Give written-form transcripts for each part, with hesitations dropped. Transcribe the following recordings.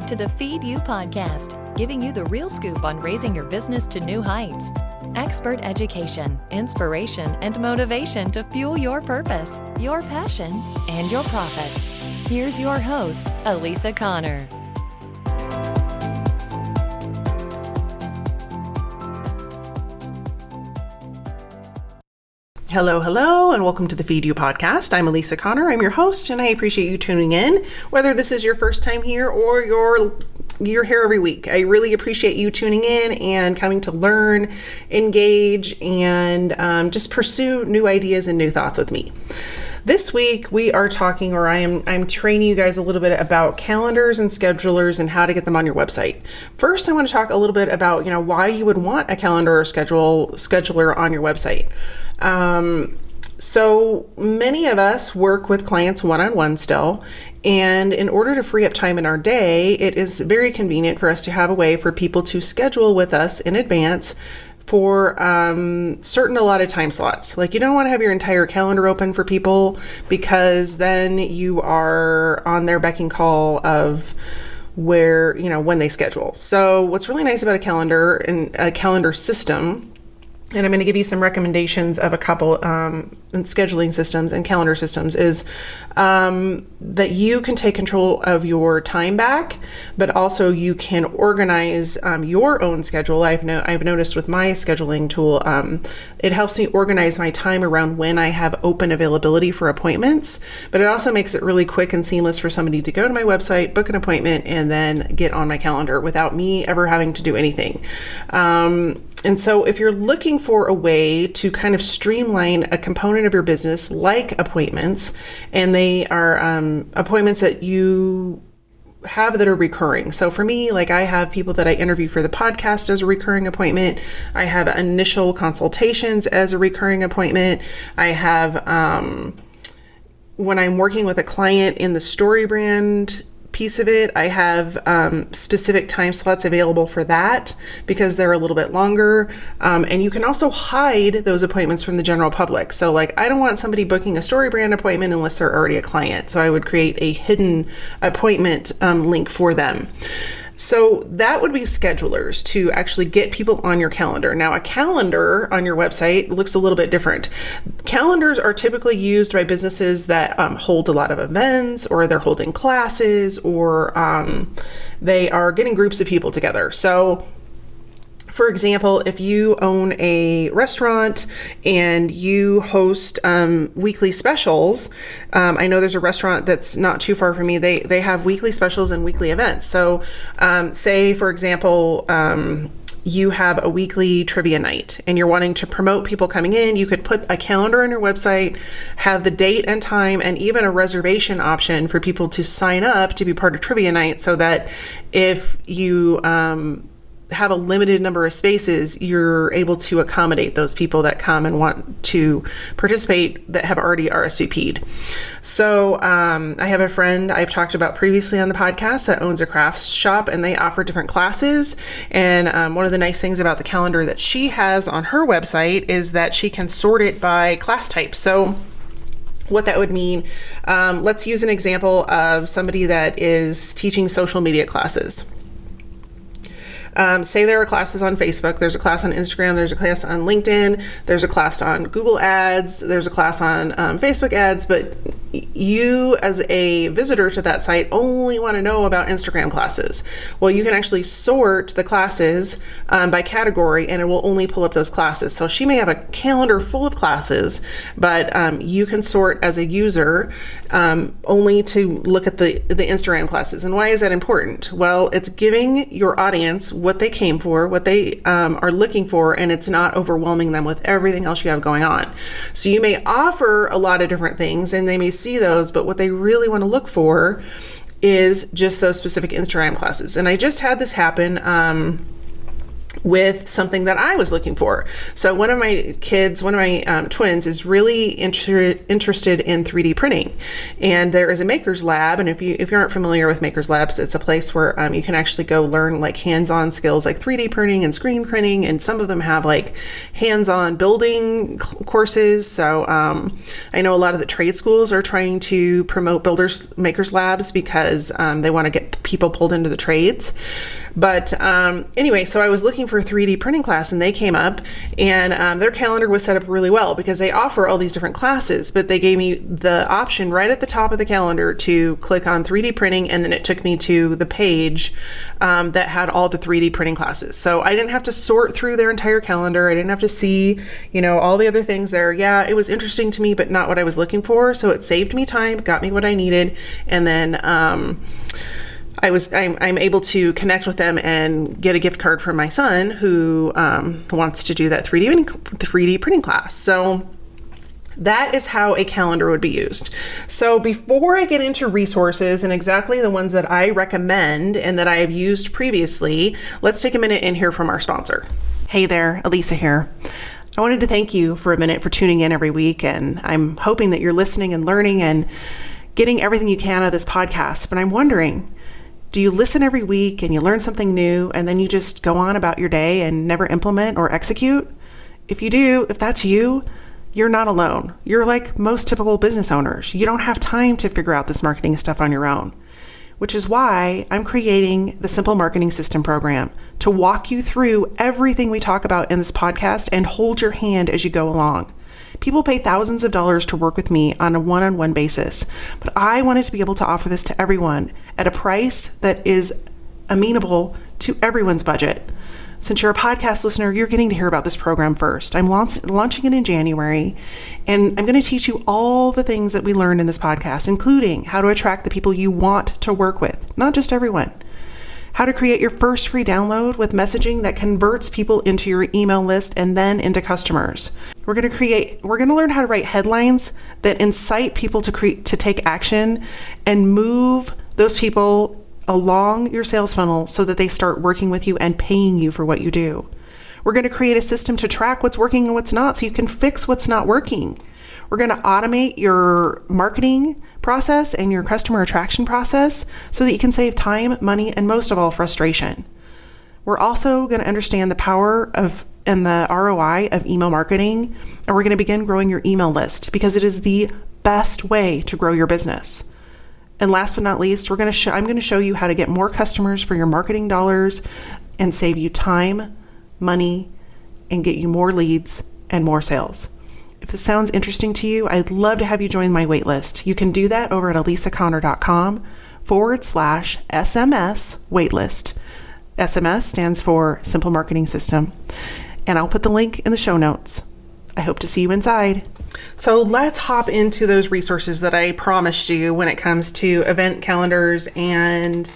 to the Feed You podcast, giving you the real scoop on raising your business to new heights. Expert education, inspiration, and motivation to fuel your purpose, your passion, and your profits. Here's your host, Elisa Connor. Hello, and welcome to the Feed You podcast. I'm Elisa Connor. I'm your host, and I appreciate you tuning in, whether this is your first time here or you're here every week. I really appreciate you tuning in and coming to learn, engage, and just pursue new ideas and new thoughts with me. This week we are talking, or I'm training you guys a little bit about calendars and schedulers and how to get them on your website. First, I want to talk a little bit about, why you would want a calendar or scheduler on your website. So many of us work with clients one-on-one still, and in order to free up time in our day, it is very convenient for us to have a way for people to schedule with us in advance for certain allotted time slots. Like, you don't want to have your entire calendar open for people, because then you are on their beck and call of where, when they schedule. So what's really nice about a calendar and a calendar system, and I'm going to give you some recommendations of a couple in scheduling systems and calendar systems, is that you can take control of your time back, but also you can organize your own schedule. I've noticed with my scheduling tool, it helps me organize my time around when I have open availability for appointments, but it also makes it really quick and seamless for somebody to go to my website, book an appointment, and then get on my calendar without me ever having to do anything. And so if you're looking for a way to kind of streamline a component of your business like appointments, and they are appointments that you have that are recurring. So for me, like, I have people that I interview for the podcast as a recurring appointment. I have initial consultations as a recurring appointment. I have, when I'm working with a client in the StoryBrand piece of it, I have specific time slots available for that because they're a little bit longer. And you can also hide those appointments from the general public. So like, I don't want somebody booking a StoryBrand appointment unless they're already a client. So I would create a hidden appointment link for them. So that would be schedulers to actually get people on your calendar. Now, a calendar on your website looks a little bit different. Calendars are typically used by businesses that hold a lot of events, or they're holding classes, or they are getting groups of people together. So for example, if you own a restaurant and you host weekly specials, I know there's a restaurant that's not too far from me. They have weekly specials and weekly events. So say, for example, you have a weekly trivia night and you're wanting to promote people coming in, you could put a calendar on your website, have the date and time, and even a reservation option for people to sign up to be part of trivia night, so that if you have a limited number of spaces, you're able to accommodate those people that come and want to participate that have already RSVP'd. So I have a friend I've talked about previously on the podcast that owns a crafts shop, and they offer different classes. And one of the nice things about the calendar that she has on her website is that she can sort it by class type. So what that would mean, let's use an example of somebody that is teaching social media classes. Say there are classes on Facebook, there's a class on Instagram, there's a class on LinkedIn, there's a class on Google Ads, there's a class on Facebook ads, but you as a visitor to that site only want to know about Instagram classes. Well, you can actually sort the classes by category, and it will only pull up those classes. So she may have a calendar full of classes, but you can sort as a user only to look at the Instagram classes. And why is that important? Well, it's giving your audience what they came for, what they are looking for, and it's not overwhelming them with everything else you have going on. So you may offer a lot of different things and they may see those, but what they really want to look for is just those specific Instagram classes. And I just had this happen with something that I was looking for. So one of my twins is really interested in 3D printing, and there is a Maker's Lab. And if you aren't familiar with Maker's Labs, it's a place where you can actually go learn like hands-on skills like 3D printing and screen printing, and some of them have like hands-on building courses. So I know a lot of the trade schools are trying to promote Maker's Labs because they want to get people pulled into the trades. But anyway, so I was looking for a 3D printing class, and they came up, and their calendar was set up really well because they offer all these different classes, but they gave me the option right at the top of the calendar to click on 3D printing, and then it took me to the page that had all the 3D printing classes. So I didn't have to sort through their entire calendar. I didn't have to see, all the other things there. Yeah, it was interesting to me, but not what I was looking for. So it saved me time, got me what I needed, and then I'm able to connect with them and get a gift card from my son who wants to do that 3D printing class. So that is how a calendar would be used. So before I get into resources and exactly the ones that I recommend and that I have used previously, let's take a minute and hear from our sponsor. Hey there, Elisa here. I wanted to thank you for a minute for tuning in every week, and I'm hoping that you're listening and learning and getting everything you can out of this podcast. But I'm wondering, do you listen every week and you learn something new and then you just go on about your day and never implement or execute? If you do, if that's you, you're not alone. You're like most typical business owners. You don't have time to figure out this marketing stuff on your own, which is why I'm creating the Simple Marketing System program to walk you through everything we talk about in this podcast and hold your hand as you go along. People pay thousands of dollars to work with me on a one-on-one basis, but I wanted to be able to offer this to everyone at a price that is amenable to everyone's budget. Since you're a podcast listener, you're getting to hear about this program first. I'm launching it in January, and I'm going to teach you all the things that we learned in this podcast, including how to attract the people you want to work with, not just everyone. How to create your first free download with messaging that converts people into your email list and then into customers. We're going to learn how to write headlines that incite people to take action and move those people along your sales funnel so that they start working with you and paying you for what you do. We're going to create a system to track what's working and what's not so you can fix what's not working. We're going to automate your marketing process and your customer attraction process so that you can save time, money, and most of all, frustration. We're also going to understand the power of and the ROI of email marketing, and we're going to begin growing your email list because it is the best way to grow your business. And last but not least, I'm going to show you how to get more customers for your marketing dollars and save you time, money, and get you more leads and more sales. If this sounds interesting to you, I'd love to have you join my waitlist. You can do that over at elisaconnor.com/SMS waitlist. SMS stands for Simple Marketing System. And I'll put the link in the show notes. I hope to see you inside. So let's hop into those resources that I promised you when it comes to event calendars and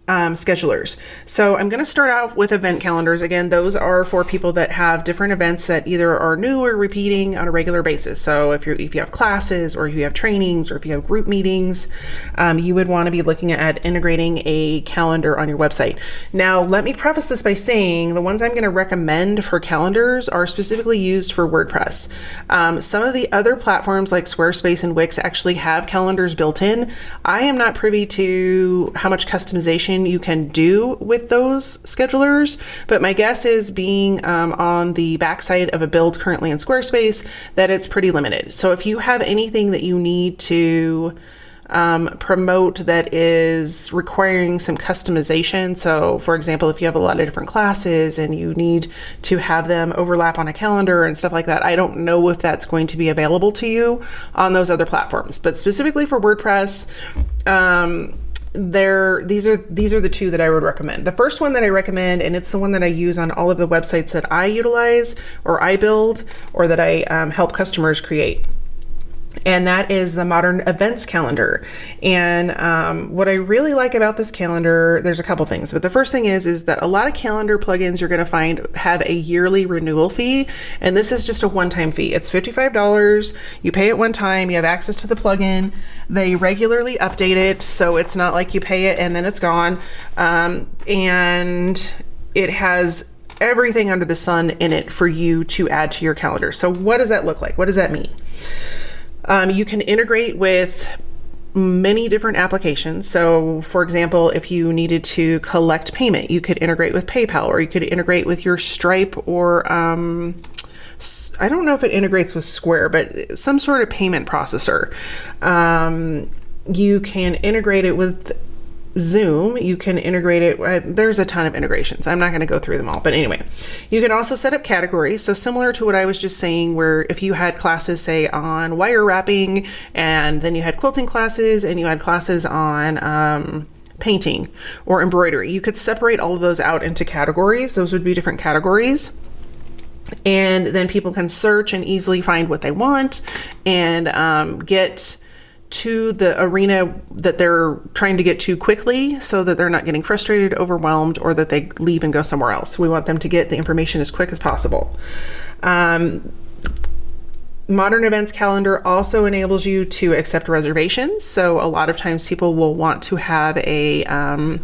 schedulers. So I'm going to start out with event calendars. Again, those are for people that have different events that either are new or repeating on a regular basis. So if you have classes or if you have trainings or if you have group meetings, you would want to be looking at integrating a calendar on your website. Now, let me preface this by saying the ones I'm going to recommend for calendars are specifically used for WordPress. Some of the other platforms like Squarespace and Wix actually have calendars built in. I am not privy to how much customization you can do with those schedulers, but my guess is being on the backside of a build currently in Squarespace that it's pretty limited. So if you have anything that you need to promote that is requiring some customization, so for example, if you have a lot of different classes and you need to have them overlap on a calendar and stuff like that, I don't know if that's going to be available to you on those other platforms. But specifically for WordPress, these are the two that I would recommend. The first one that I recommend, and it's the one that I use on all of the websites that I utilize or I build or that I help customers create, and that is the Modern Events Calendar. And what I really like about this calendar, there's a couple things, but the first thing is that a lot of calendar plugins you're going to find have a yearly renewal fee, and this is just a one-time fee. It's $55. You pay it one time, you have access to the plugin. They regularly update it, so it's not like you pay it and then it's gone. And it has everything under the sun in it for you to add to your calendar. So what does that look like? What does that mean? You can integrate with many different applications. So for example, if you needed to collect payment, you could integrate with PayPal, or you could integrate with your Stripe, or I don't know if it integrates with Square, but some sort of payment processor. You can integrate it with Zoom. You can integrate it. There's a ton of integrations. I'm not going to go through them all, but anyway, you can also set up categories. So similar to what I was just saying, where if you had classes, say on wire wrapping, and then you had quilting classes, and you had classes on painting or embroidery, you could separate all of those out into categories. Those would be different categories. And then people can search and easily find what they want and get to the arena that they're trying to get to quickly, so that they're not getting frustrated, overwhelmed, or that they leave and go somewhere else. We want them to get the information as quick as possible. Modern Events Calendar also enables you to accept reservations. So a lot of times people will want to have a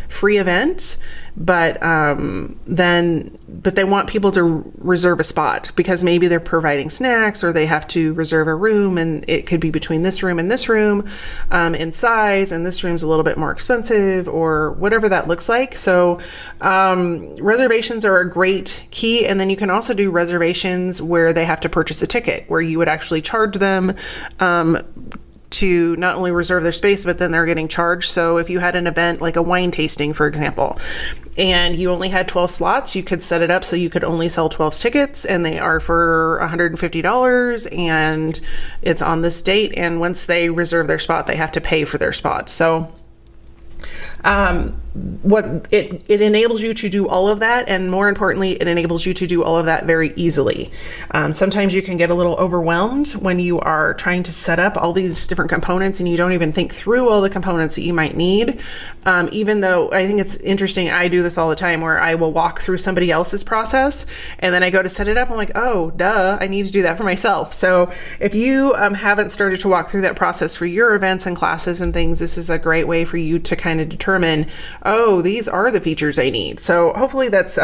free event, but they want people to reserve a spot because maybe they're providing snacks, or they have to reserve a room, and it could be between this room and this room in size, and this room's a little bit more expensive, or whatever that looks like. So reservations are a great key. And then you can also do reservations where they have to purchase a ticket, where you would actually charge them to not only reserve their space, but then they're getting charged. So if you had an event like a wine tasting, for example, and you only had 12 slots, you could set it up so you could only sell 12 tickets, and they are for $150, and it's on this date. And once they reserve their spot, they have to pay for their spot. So what it enables you to do all of that, and more importantly, it enables you to do all of that very easily. Sometimes you can get a little overwhelmed when you are trying to set up all these different components and you don't even think through all the components that you might need. Even though I think it's interesting, I do this all the time, where I will walk through somebody else's process and then I go to set it up. I'm like, oh, duh, I need to do that for myself. So if you haven't started to walk through that process for your events and classes and things, this is a great way for you to kind of determine, oh, these are the features I need. So hopefully that's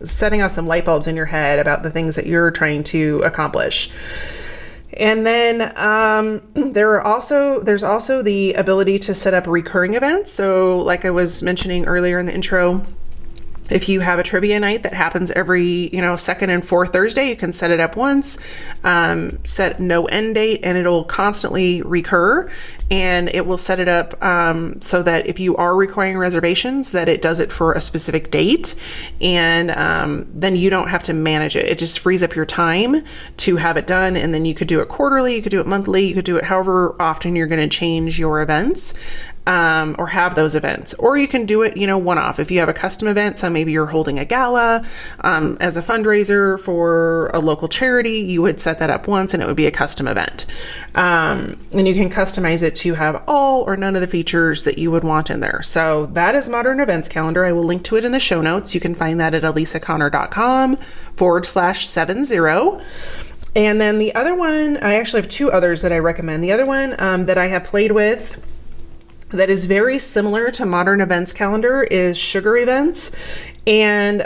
setting off some light bulbs in your head about the things that you're trying to accomplish. And then there's also the ability to set up recurring events. So like I was mentioning earlier in the intro, if you have a trivia night that happens every, second and fourth Thursday, you can set it up once, set no end date, and it'll constantly recur. And it will set it up so that if you are requiring reservations, that it does it for a specific date. And then you don't have to manage it. It just frees up your time to have it done. And then you could do it quarterly, you could do it monthly, you could do it however often you're going to change your events. Or have those events, or you can do it, one-off. If you have a custom event, so maybe you're holding a gala as a fundraiser for a local charity, you would set that up once and it would be a custom event. And you can customize it to have all or none of the features that you would want in there. So that is Modern Events Calendar. I will link to it in the show notes. You can find that at elisaconnor.com/70. And then the other one, I actually have two others that I recommend. The other one that I have played with that is very similar to Modern Events Calendar is Sugar Events. And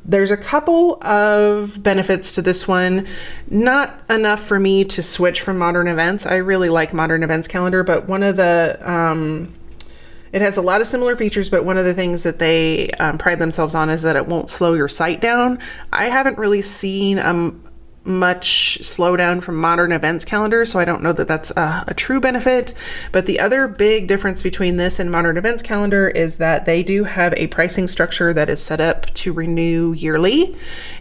there's a couple of benefits to this one. Not enough for me to switch from Modern Events. I really like Modern Events Calendar, but one of the it has a lot of similar features, but one of the things that they pride themselves on is that it won't slow your site down. I haven't really seen much slowdown from Modern Events Calendar, so I don't know that that's a true benefit. But the other big difference between this and Modern Events Calendar is that they do have a pricing structure that is set up to renew yearly,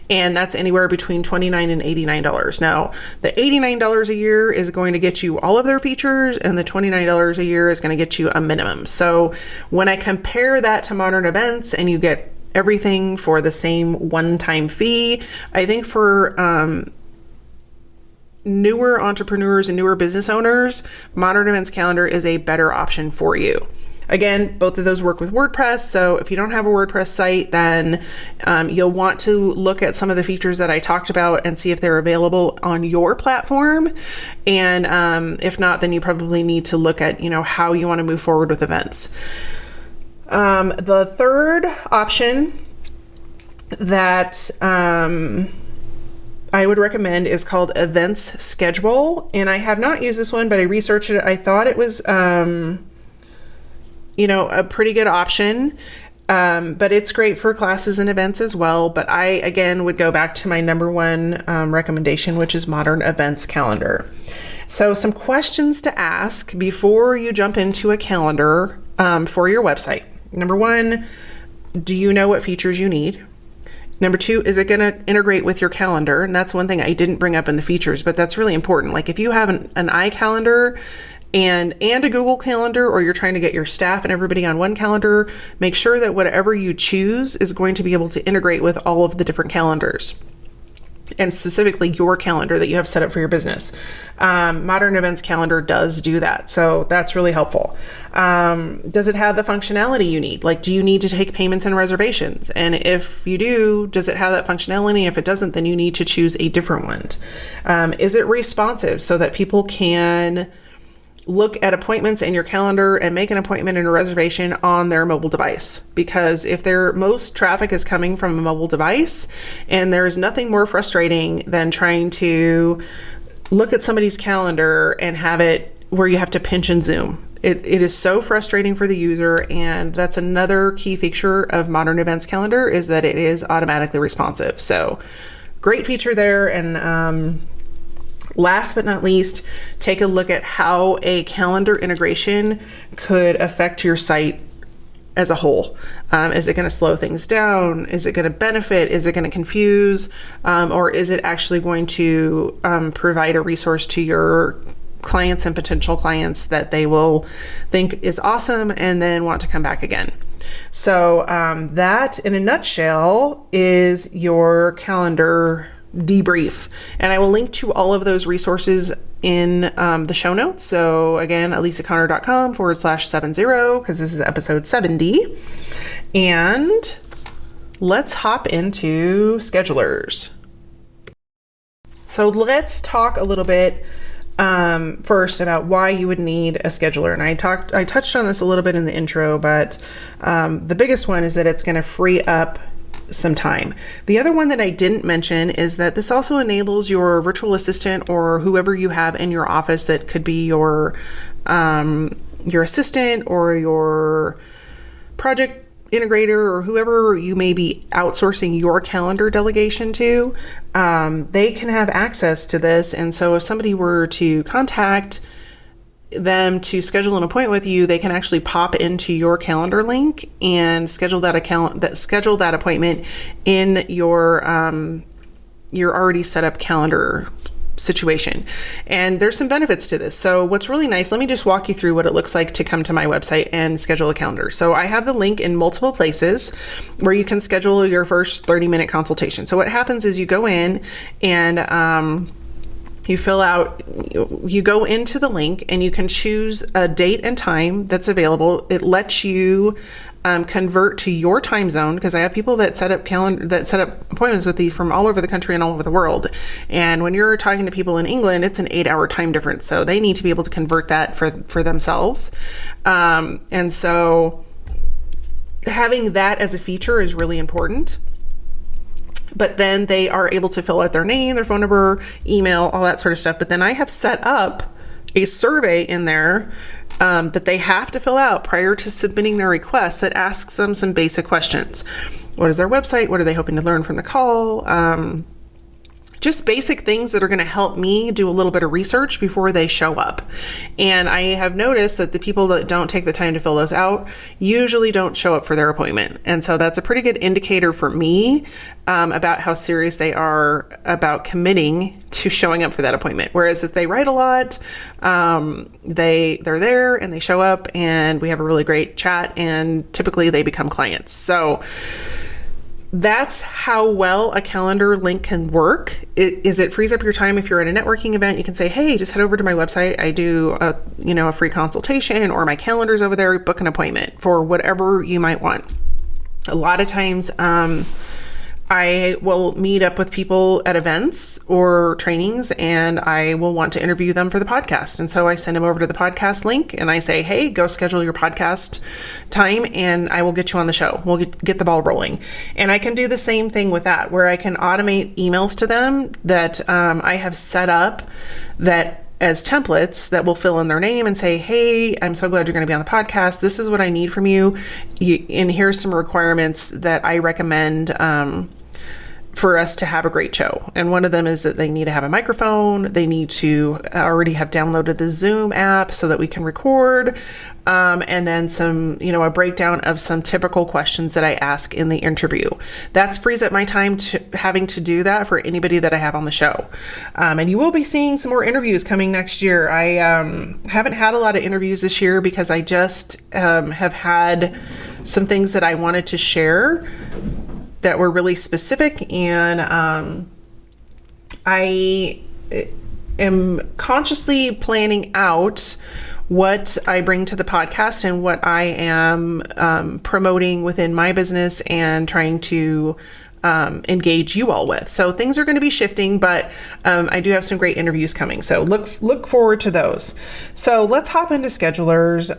and that's anywhere between $29 and $89. Now, the $89 a year is going to get you all of their features, and the $29 a year is going to get you a minimum. So when I compare that to Modern Events, and you get everything for the same one-time fee, I think for newer entrepreneurs and newer business owners, Modern Events Calendar is a better option for you. Again, both of those work with WordPress. So if you don't have a WordPress site, then you'll want to look at some of the features that I talked about and see if they're available on your platform. And if not, then you probably need to look at, how you want to move forward with events. The third option that I would recommend is called Events Schedule. And I have not used this one, but I researched it. I thought it was, a pretty good option. But it's great for classes and events as well. But I, again, would go back to my number one recommendation, which is Modern Events Calendar. So some questions to ask before you jump into a calendar for your website. Number one, do you know what features you need? Number two, is it going to integrate with your calendar? And that's one thing I didn't bring up in the features, but that's really important. Like if you have an iCalendar and a Google Calendar, or you're trying to get your staff and everybody on one calendar, make sure that whatever you choose is going to be able to integrate with all of the different calendars, and specifically your calendar that you have set up for your business. Modern Events Calendar does do that. So that's really helpful. Does it have the functionality you need? Like, do you need to take payments and reservations? And if you do, does it have that functionality? If it doesn't, then you need to choose a different one. Is it responsive so that people can look at appointments in your calendar and make an appointment and a reservation on their mobile device? Because if most traffic is coming from a mobile device, and there's nothing more frustrating than trying to look at somebody's calendar and have it where you have to pinch and zoom. It is so frustrating for the user, and that's another key feature of Modern Events Calendar, is that it is automatically responsive. So great feature there. And last but not least, take a look at how a calendar integration could affect your site as a whole. Is it going to slow things down? Is it going to benefit? Is it going to confuse? Or is it actually going to provide a resource to your clients and potential clients that they will think is awesome and then want to come back again? So that, in a nutshell, is your calendar debrief. And I will link to all of those resources in the show notes. So again, alisaconnor.com/70, because this is episode 70. And let's hop into schedulers. So let's talk a little bit first about why you would need a scheduler. And I touched on this a little bit in the intro, but the biggest one is that it's going to free up some time. The other one that I didn't mention is that this also enables your virtual assistant, or whoever you have in your office that could be your assistant or your project integrator, or whoever you may be outsourcing your calendar delegation to. They can have access to this. And so if somebody were to contact them to schedule an appointment with you, they can actually pop into your calendar link and schedule that appointment in your already set up calendar situation. And there's some benefits to this. So what's really nice, let me just walk you through what it looks like to come to my website and schedule a calendar. So I have the link in multiple places where you can schedule your first 30-minute consultation. So what happens is you go in and you go into the link and you can choose a date and time that's available. It lets you convert to your time zone, because I have people that set up appointments with me from all over the country and all over the world. And when you're talking to people in England, it's an 8-hour time difference. So they need to be able to convert that for themselves. And so having that as a feature is really important. But then they are able to fill out their name, their phone number, email, all that sort of stuff. But then I have set up a survey in there that they have to fill out prior to submitting their request that asks them some basic questions. What is their website? What are they hoping to learn from the call? Just basic things that are going to help me do a little bit of research before they show up. And I have noticed that the people that don't take the time to fill those out usually don't show up for their appointment. And so that's a pretty good indicator for me about how serious they are about committing to showing up for that appointment. Whereas if they write a lot, they're there and they show up and we have a really great chat, and typically they become clients. So that's how well a calendar link can work. It frees up your time. If you're at a networking event, you can say, hey, just head over to my website. I do a free consultation, or my calendar's over there, book an appointment for whatever you might want. A lot of times, I will meet up with people at events or trainings, and I will want to interview them for the podcast. And so I send them over to the podcast link and I say, hey, go schedule your podcast time and I will get you on the show. We'll get the ball rolling. And I can do the same thing with that, where I can automate emails to them that I have set up that as templates that will fill in their name and say, hey, I'm so glad you're going to be on the podcast. This is what I need from you. And here's some requirements that I recommend for us to have a great show. And one of them is that they need to have a microphone. They need to already have downloaded the Zoom app so that we can record. And then some, a breakdown of some typical questions that I ask in the interview. That frees up my time to having to do that for anybody that I have on the show. And you will be seeing some more interviews coming next year. I haven't had a lot of interviews this year because I just have had some things that I wanted to share that were really specific, and I am consciously planning out what I bring to the podcast and what I am promoting within my business and trying to engage you all with. So things are going to be shifting, but I do have some great interviews coming. So look forward to those. So let's hop into schedulers.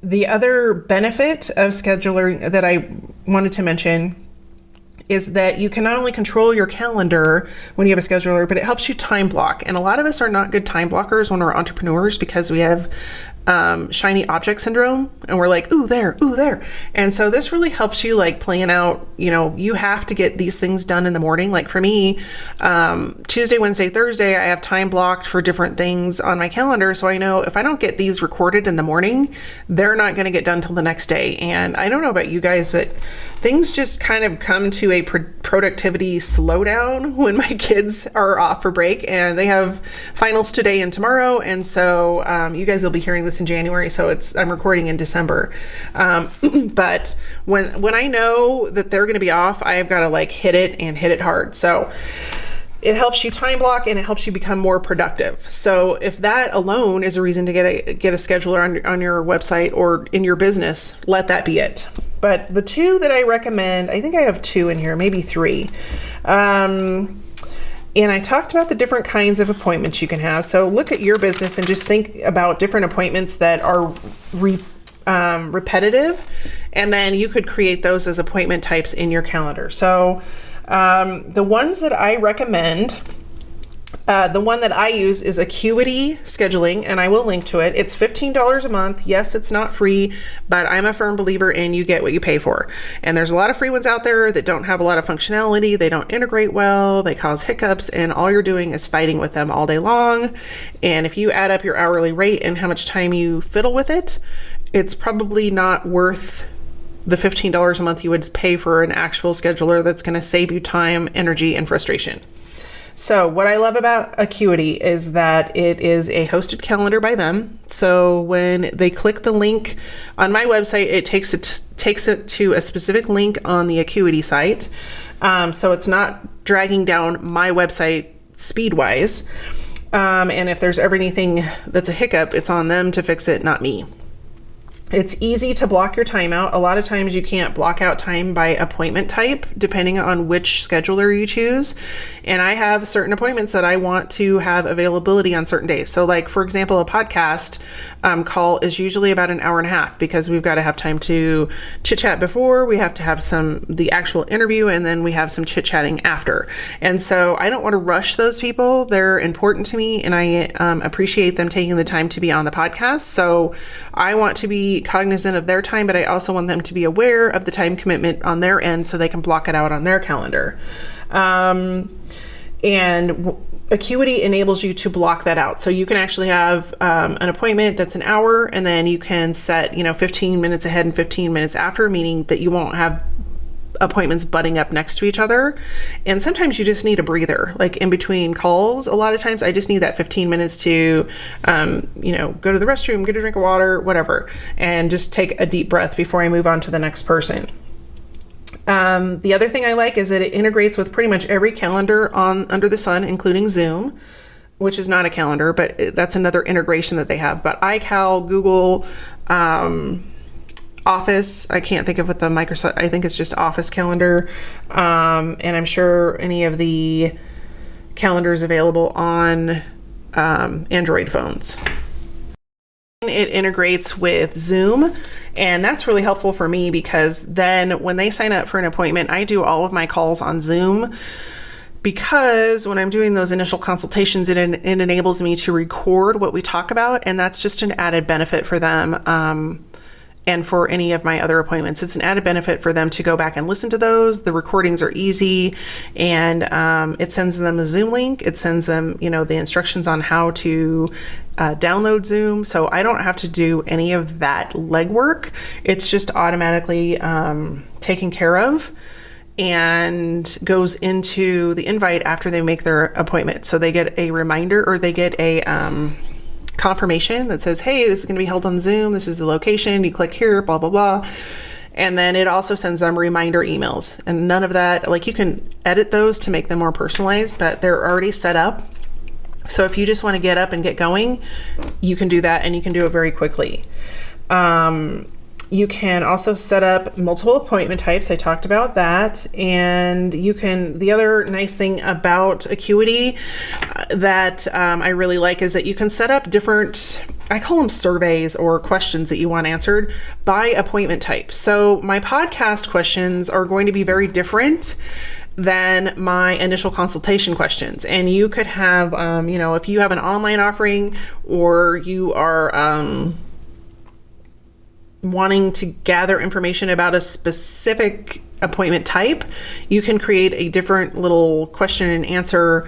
The other benefit of scheduler that I wanted to mention is that you can not only control your calendar when you have a scheduler, but it helps you time block. And a lot of us are not good time blockers when we're entrepreneurs because we have shiny object syndrome, and we're like, ooh, there. And so this really helps you plan out, you have to get these things done in the morning. Like for me, Tuesday, Wednesday, Thursday, I have time blocked for different things on my calendar. So I know if I don't get these recorded in the morning, they're not going to get done till the next day. And I don't know about you guys, but things just kind of come to a productivity slowdown when my kids are off for break, and they have finals today and tomorrow. And so you guys will be hearing this in January, so I'm recording in December. But when I know that they're going to be off, I've got to hit it hard. So it helps you time block and it helps you become more productive. So if that alone is a reason to get a scheduler on your website or in your business, let that be it. But the two that I recommend, I think I have two in here, maybe three. And I talked about the different kinds of appointments you can have. So look at your business and just think about different appointments that are repetitive. And then you could create those as appointment types in your calendar. So the ones that I recommend, the one that I use is Acuity Scheduling, and I will link to it. It's $15 a month. Yes, it's not free, but I'm a firm believer in you get what you pay for. And there's a lot of free ones out there that don't have a lot of functionality. They don't integrate well. They cause hiccups, and all you're doing is fighting with them all day long. And if you add up your hourly rate and how much time you fiddle with it, it's probably not worth the $15 a month you would pay for an actual scheduler that's going to save you time, energy, and frustration. So what I love about Acuity is that it is a hosted calendar by them. So when they click the link on my website, it takes it to a specific link on the Acuity site. So it's not dragging down my website speed-wise. And if there's ever anything that's a hiccup, it's on them to fix it, not me. It's easy to block your time out. A lot of times you can't block out time by appointment type, depending on which scheduler you choose. And I have certain appointments that I want to have availability on certain days. So for example, a podcast call is usually about an hour and a half because we've got to have time to chit chat before, we have to have the actual interview, and then we have some chit chatting after. And so I don't want to rush those people. They're important to me, and I appreciate them taking the time to be on the podcast. So I want to be cognizant of their time, but I also want them to be aware of the time commitment on their end so they can block it out on their calendar. And Acuity enables you to block that out. So you can actually have an appointment that's an hour, and then you can set 15 minutes ahead and 15 minutes after, meaning that you won't have appointments butting up next to each other. And sometimes you just need a breather, in between calls. A lot of times I just need that 15 minutes to go to the restroom, get a drink of water, whatever, and just take a deep breath before I move on to the next person. The other thing I like is that it integrates with pretty much every calendar under the sun, including Zoom, which is not a calendar, but that's another integration that they have. But iCal, Google, Office. I can't think of what the Microsoft, I think it's just Office calendar. And I'm sure any of the calendars available on Android phones. It integrates with Zoom, and that's really helpful for me because then when they sign up for an appointment, I do all of my calls on Zoom, because when I'm doing those initial consultations, it enables me to record what we talk about, and that's just an added benefit for them. And for any of my other appointments, it's an added benefit for them to go back and listen to those. The recordings are easy, and it sends them a Zoom link. It sends them, the instructions on how to download Zoom. So I don't have to do any of that legwork. It's just automatically taken care of and goes into the invite after they make their appointment. So they get a reminder, or they get a confirmation that says, hey, this is going to be held on Zoom. This is the location. You click here, blah, blah, blah. And then it also sends them reminder emails. And none of that, like, you can edit those to make them more personalized, but they're already set up. So if you just want to get up and get going, you can do that, and you can do it very quickly. You can also set up multiple appointment types. I talked about that. And the other nice thing about Acuity that I really like is that you can set up different, I call them surveys or questions that you want answered by appointment type. So my podcast questions are going to be very different than my initial consultation questions. And you could have, if you have an online offering, or you are, wanting to gather information about a specific appointment type, you can create a different little question and answer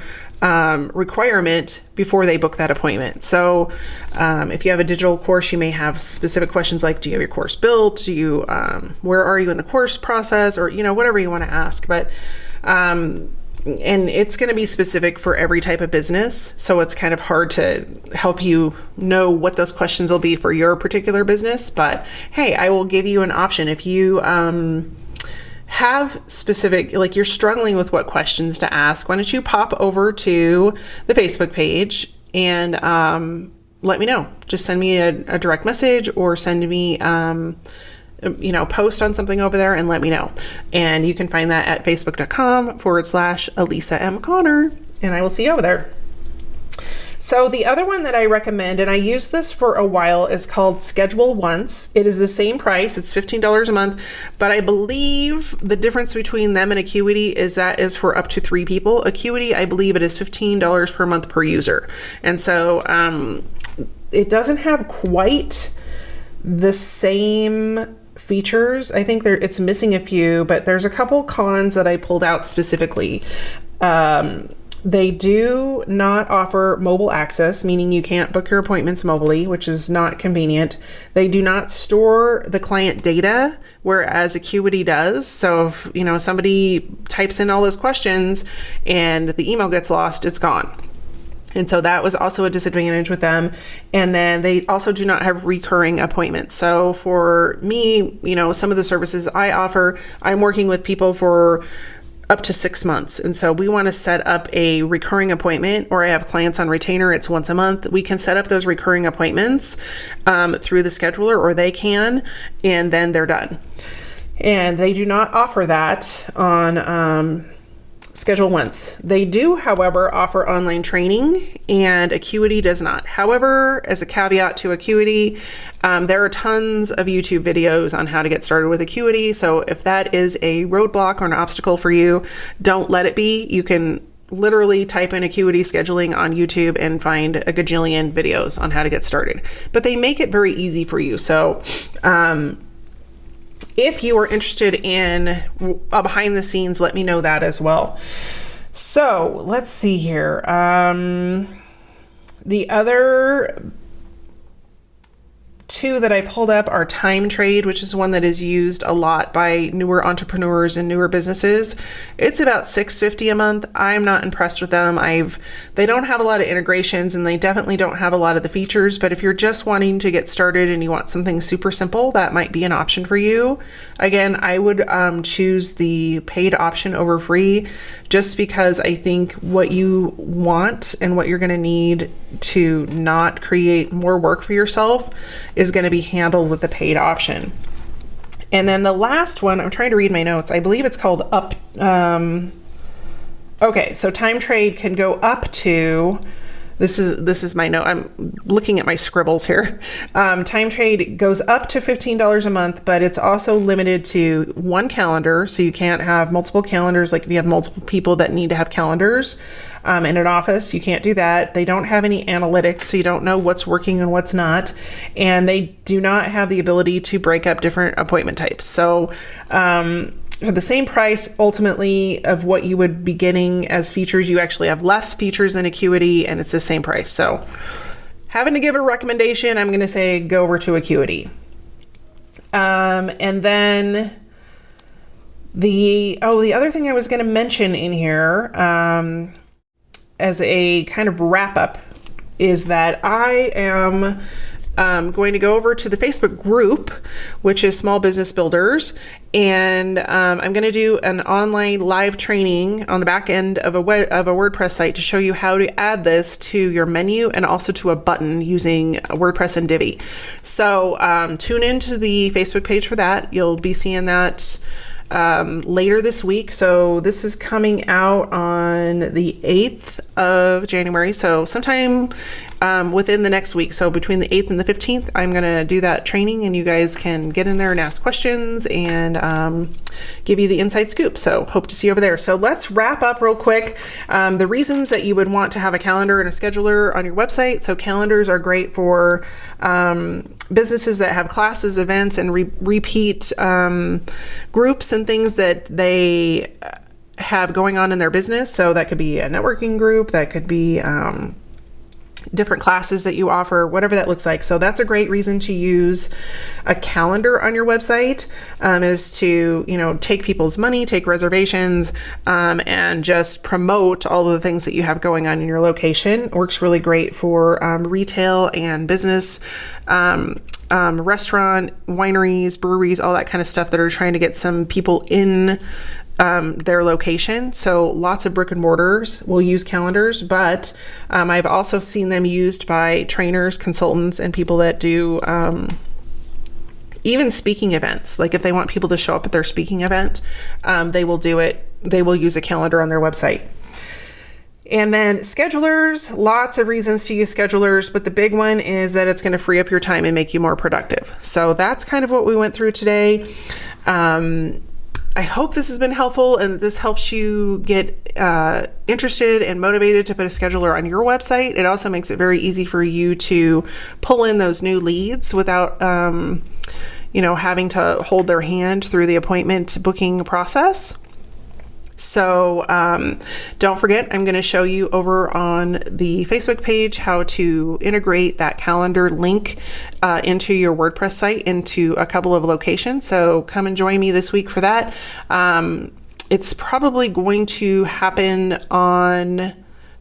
requirement before they book that appointment. So if you have a digital course, you may have specific questions like, do you have your course built? Do you, where are you in the course process? Or, whatever you want to ask. But and it's going to be specific for every type of business. So it's kind of hard to help you know what those questions will be for your particular business. But hey, I will give you an option. If you have specific, like, you're struggling with what questions to ask, why don't you pop over to the Facebook page and let me know. Just send me a direct message, or send me post on something over there and let me know. And you can find that at facebook.com/Elisa M. Connor, and I will see you over there. So the other one that I recommend, and I used this for a while, is called Schedule Once. It is the same price. It's $15 a month, but I believe the difference between them and Acuity is that is for up to 3 people. Acuity, I believe it is $15 per month per user. And so it doesn't have quite the same features. I think it's missing a few, but there's a couple cons that I pulled out specifically. They do not offer mobile access, meaning you can't book your appointments mobilely, which is not convenient. They do not store the client data, whereas Acuity does. So if somebody types in all those questions and the email gets lost, it's gone. And so that was also a disadvantage with them. And then they also do not have recurring appointments. So for me, some of the services I offer, I'm working with people for up to 6 months. And so we want to set up a recurring appointment, or I have clients on retainer, it's once a month. We can set up those recurring appointments through the scheduler, or they can, and then they're done. And they do not offer that on Schedule Once. They do, however, offer online training, and Acuity does not. However, as a caveat to Acuity, there are tons of YouTube videos on how to get started with Acuity. So if that is a roadblock or an obstacle for you, don't let it be. You can literally type in Acuity scheduling on YouTube and find a gajillion videos on how to get started. But they make it very easy for you. So if you are interested in behind the scenes, let me know that as well. So let's see here. The other 2 that I pulled up are Time Trade, which is one that is used a lot by newer entrepreneurs and newer businesses. It's about $6.50 a month. I'm not impressed with them. They don't have a lot of integrations, and they definitely don't have a lot of the features, but if you're just wanting to get started and you want something super simple, that might be an option for you. Again, I would choose the paid option over free, just because I think what you want and what you're going to need to not create more work for yourself is going to be handled with the paid option. And then the last one, I'm trying to read my notes. I believe it's called up. Okay, so time trade can go up to, this is my note. I'm looking at my scribbles here. Time trade goes up to $15 a month, but it's also limited to one calendar. So you can't have multiple calendars. Like if you have multiple people that need to have calendars in an office, you can't do that. They don't have any analytics, so you don't know what's working and what's not. And they do not have the ability to break up different appointment types. So, for the same price, ultimately, of what you would be getting as features, you actually have less features than Acuity, and it's the same price. So, having to give a recommendation, I'm going to say go over to Acuity. And then the other thing I was going to mention in here, as a kind of wrap up, is that I am going to go over to the Facebook group, which is Small Business Builders, and I'm going to do an online live training on the back end of a WordPress site to show you how to add this to your menu and also to a button using WordPress and Divi. So tune into the Facebook page for that. You'll be seeing that later this week. So this is coming out on the 8th of January. So sometime within the next week. So between the 8th and the 15th, I'm going to do that training, and you guys can get in there and ask questions and give you the inside scoop. So hope to see you over there. So let's wrap up real quick. The reasons that you would want to have a calendar and a scheduler on your website. So calendars are great for businesses that have classes, events, and repeat groups and things that they have going on in their business. So that could be a networking group, that could be different classes that you offer, whatever that looks like. So that's a great reason to use a calendar on your website, is to, take people's money, take reservations, and just promote all of the things that you have going on in your location. It works really great for retail and business, restaurant, wineries, breweries, all that kind of stuff that are trying to get some people in their location. So lots of brick and mortars will use calendars, but I've also seen them used by trainers, consultants, and people that do even speaking events. Like if they want people to show up at their speaking event, they will do it. They will use a calendar on their website. And then schedulers, lots of reasons to use schedulers, but the big one is that it's going to free up your time and make you more productive. So that's kind of what we went through today. I hope this has been helpful and this helps you get interested and motivated to put a scheduler on your website. It also makes it very easy for you to pull in those new leads without, having to hold their hand through the appointment booking process. So don't forget, I'm going to show you over on the Facebook page how to integrate that calendar link into your WordPress site into a couple of locations. So come and join me this week for that. It's probably going to happen on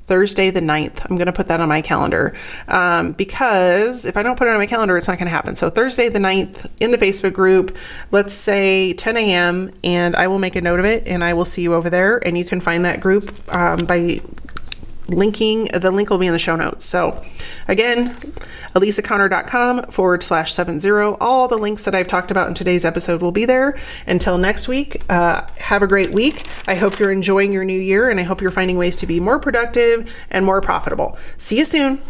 Thursday the 9th. I'm going to put that on my calendar because if I don't put it on my calendar, it's not going to happen. So Thursday the 9th in the Facebook group, let's say 10 a.m. and I will make a note of it and I will see you over there, and you can find that group by linking. The link will be in the show notes. So again, elisaconner.com/70. All the links that I've talked about in today's episode will be there. Until next week, have a great week. I hope you're enjoying your new year, and I hope you're finding ways to be more productive and more profitable. See you soon.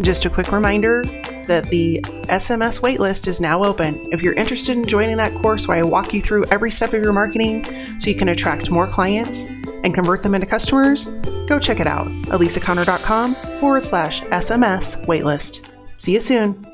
Just a quick reminder that the SMS waitlist is now open. If you're interested in joining that course where I walk you through every step of your marketing so you can attract more clients and convert them into customers, go check it out. elisaconner.com/SMS waitlist. See you soon.